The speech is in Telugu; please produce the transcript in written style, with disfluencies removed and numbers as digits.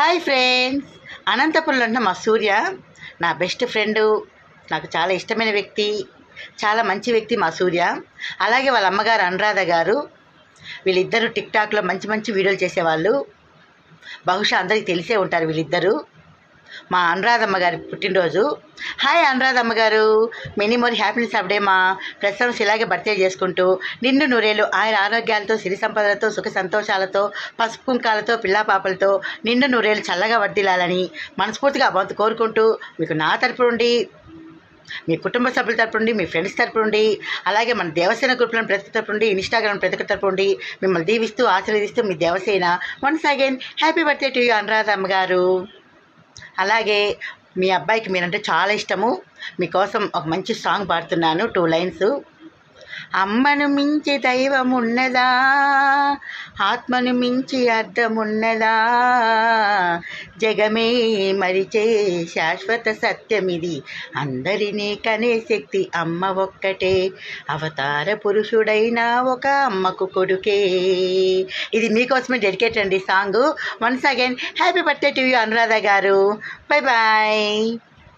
హాయ్ ఫ్రెండ్స్, అనంతపురంలో ఉన్న మా సూర్య నా బెస్ట్ ఫ్రెండు, నాకు చాలా ఇష్టమైన వ్యక్తి, చాలా మంచి వ్యక్తి మా సూర్య. అలాగే వాళ్ళ అమ్మగారు అనురాధ గారు, వీళ్ళిద్దరూ టిక్టాక్లో మంచి మంచి వీడియోలు చేసేవాళ్ళు. బహుశా అందరికీ తెలిసే ఉంటారు వీళ్ళిద్దరూ. మా అనురాధమ్మ గారి పుట్టినరోజు. హాయ్ అనురాధమ్మ గారు, many more happiness of day మా. ప్రస్తుతం ఇలాగే బర్త్డే చేసుకుంటూ నిండు నూరేళ్ళు ఆయన ఆరోగ్యాలతో, సిరి సంపదలతో, సుఖ సంతోషాలతో, పసుపు కుంకాలతో, పిల్లాపాపలతో నిండు నూరేళ్ళు చల్లగా వర్దిల్లాలని మనస్ఫూర్తిగా అవంతు కోరుకుంటూ, మీకు నా తరపు నుండి, మీ కుటుంబ సభ్యుల తరపు నుండి, మీ ఫ్రెండ్స్ తరపు నుండి, అలాగే మన దేవసేన గ్రూప్లను ప్రతి తరపు నుండి, ఇన్స్టాగ్రామ్ ప్రతి తరపు నుండి మిమ్మల్ని దీవిస్తూ ఆశీర్వదిస్తూ మీ Devasena. Once again happy birthday to you Anuradhamma గారు. అలాగే మీ అబ్బాయికి మీరంటే చాలా ఇష్టము. మీకోసం ఒక మంచి సాంగ్ పాడుతున్నాను, 2 లైన్స్. అమ్మను మించి దైవం ఉన్నదా, ఆత్మను మించి అర్థమున్నదా, జగమే మరిచే శాశ్వత సత్యమిది, అందరినీ కనే శక్తి అమ్మ ఒక్కటే, అవతార పురుషుడైన ఒక అమ్మకు కొడుకే. ఇది మీకోసమే డెడికేట్ అండి song. Once again happy birthday to you Anuradha గారు. Bye bye.